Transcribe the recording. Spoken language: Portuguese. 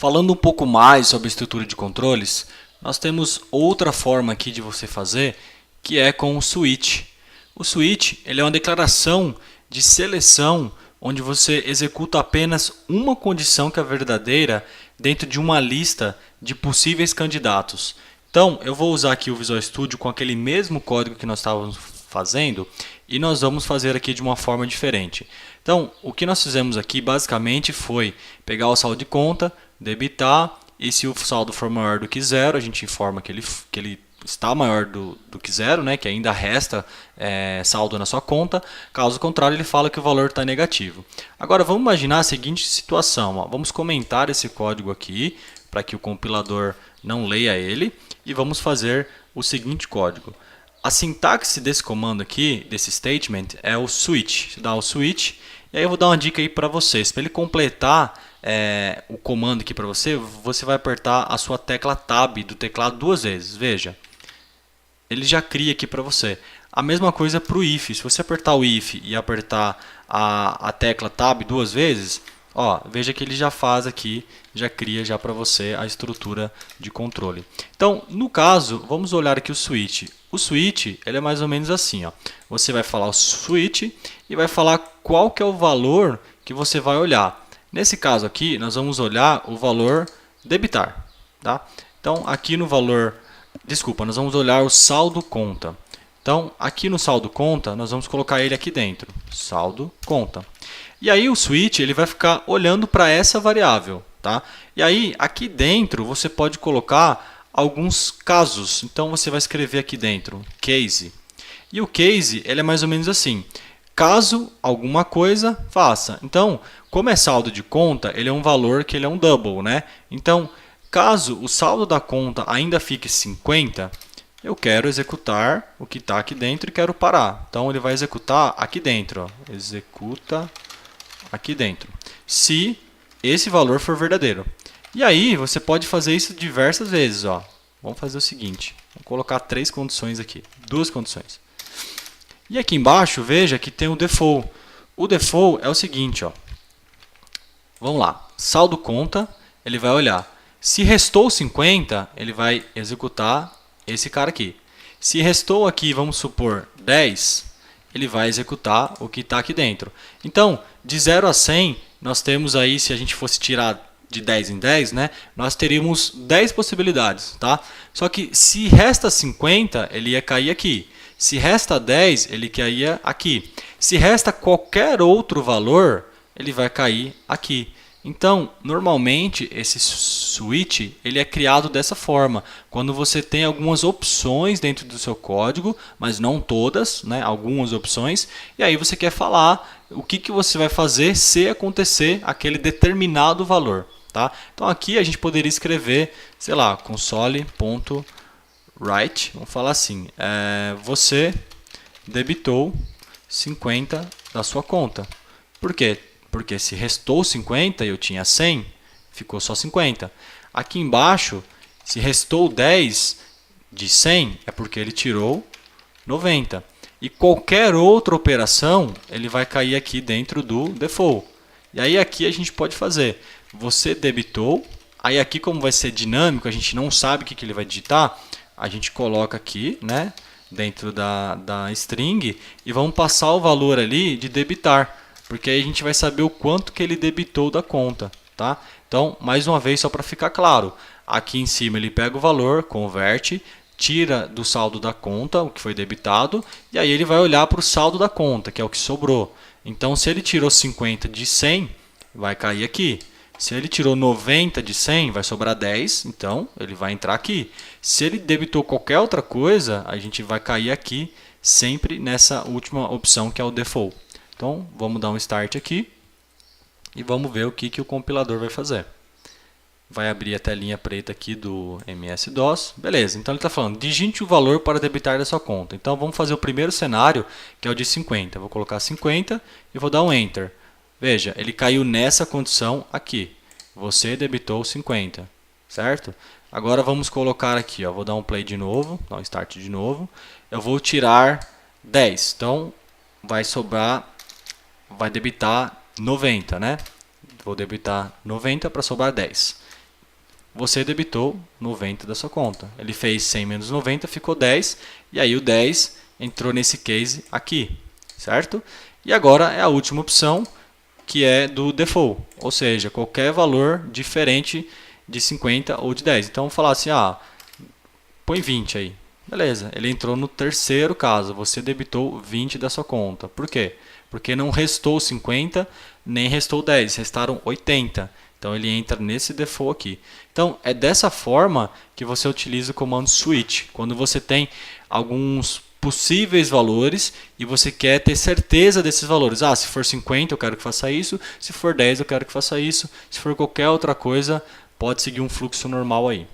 Falando um pouco mais sobre a estrutura de controles, nós temos outra forma aqui de você fazer, que é com o switch. O switch ele é uma declaração de seleção onde você executa apenas uma condição que é verdadeira dentro de uma lista de possíveis candidatos. Então, eu vou usar aqui o Visual Studio com aquele mesmo código que nós estávamos fazendo e nós vamos fazer aqui de uma forma diferente. Então, o que nós fizemos aqui basicamente foi pegar o saldo de conta, debitar, e se o saldo for maior do que zero, a gente informa que ele está maior do que zero, né, que ainda resta saldo na sua conta. Caso contrário, ele fala que o valor está negativo. Agora, vamos imaginar a seguinte situação. Ó. Vamos comentar esse código aqui, para que o compilador não leia ele, e vamos fazer o seguinte código. A sintaxe desse comando aqui, desse statement, é o switch. Você dá o switch, e aí eu vou dar uma dica aí para vocês. Para ele completar o comando aqui para você, você vai apertar a sua tecla Tab do teclado duas vezes. Veja, ele já cria aqui para você. A mesma coisa para o if. Se você apertar o if e apertar a tecla Tab duas vezes, ó, veja que ele já faz aqui, já cria já para você a estrutura de controle. Então, no caso, vamos olhar aqui o switch. O switch ele é mais ou menos assim. Ó. Você vai falar o switch e vai falar qual que é o valor que você vai olhar. Nesse caso aqui, nós vamos olhar o valor debitar. Tá? Então, aqui no valor... Desculpa, nós vamos olhar o saldo conta. Então, aqui no saldo conta, nós vamos colocar ele aqui dentro. Saldo conta. E aí o switch ele vai ficar olhando para essa variável. Tá? E aí, aqui dentro, você pode colocar alguns casos. Então, você vai escrever aqui dentro, case. E o case ele é mais ou menos assim. Caso alguma coisa, faça. Então, como é saldo de conta, ele é um valor que ele é um double. Né? Então, caso o saldo da conta ainda fique 50, eu quero executar o que está aqui dentro e quero parar. Então, ele vai executar aqui dentro. Ó. Executa aqui dentro. Se esse valor for verdadeiro. E aí, você pode fazer isso diversas vezes. Ó. Vamos fazer o seguinte. Vou colocar três condições aqui. Duas condições. E aqui embaixo, veja que tem o default. O default é o seguinte. Ó. Vamos lá. Saldo conta, ele vai olhar. Se restou 50, ele vai executar esse cara aqui. Se restou aqui, vamos supor, 10, ele vai executar o que está aqui dentro. Então, de 0 a 100, nós temos aí, se a gente fosse tirar de 10 em 10, né, nós teríamos 10 possibilidades. Tá? Só que se resta 50, ele ia cair aqui. Se resta 10, ele caía aqui. Se resta qualquer outro valor, ele vai cair aqui. Então, normalmente, esse switch ele é criado dessa forma. Quando você tem algumas opções dentro do seu código, mas não todas, né? Algumas opções, e aí você quer falar o que você vai fazer se acontecer aquele determinado valor. Tá? Então, aqui a gente poderia escrever, sei lá, console.write, vamos falar assim, você debitou 50 da sua conta. Por quê? Porque se restou 50 e eu tinha 100, ficou só 50. Aqui embaixo, se restou 10 de 100, é porque ele tirou 90. E qualquer outra operação, ele vai cair aqui dentro do default. E aí aqui a gente pode fazer, você debitou, aí aqui como vai ser dinâmico, a gente não sabe o que ele vai digitar, a gente coloca aqui, né, dentro da string e vamos passar o valor ali de debitar. Porque aí a gente vai saber o quanto que ele debitou da conta. Tá? Então, mais uma vez, só para ficar claro. Aqui em cima ele pega o valor, converte, tira do saldo da conta o que foi debitado. E aí ele vai olhar para o saldo da conta, que é o que sobrou. Então, se ele tirou 50 de 100, vai cair aqui. Se ele tirou 90 de 100, vai sobrar 10. Então, ele vai entrar aqui. Se ele debitou qualquer outra coisa, a gente vai cair aqui, sempre nessa última opção, que é o default. Então, vamos dar um start aqui e vamos ver o que o compilador vai fazer. Vai abrir a telinha preta aqui do MS-DOS. Beleza, então ele está falando, digite o valor para debitar da sua conta. Então, vamos fazer o primeiro cenário, que é o de 50. Eu vou colocar 50 e vou dar um Enter. Veja, ele caiu nessa condição aqui. Você debitou 50, certo? Agora, vamos colocar aqui, ó, vou dar um play de novo, dar um start de novo. Eu vou tirar 10, então vai sobrar... vai debitar 90, né? Vou debitar 90 para sobrar 10. você debitou 90 da sua conta. Ele fez 100 menos 90, ficou 10, e aí o 10 entrou nesse case aqui, certo? E agora é a última opção, que é do default, ou seja, qualquer valor diferente de 50 ou de 10. Então, vou falar assim, põe 20 aí. Beleza, ele entrou no terceiro caso, você debitou 20 da sua conta. Por quê? Porque não restou 50, nem restou 10, restaram 80. Então ele entra nesse default aqui. Então é dessa forma que você utiliza o comando switch. Quando você tem alguns possíveis valores e você quer ter certeza desses valores. Se for 50 eu quero que faça isso, se for 10 eu quero que faça isso, se for qualquer outra coisa, pode seguir um fluxo normal aí.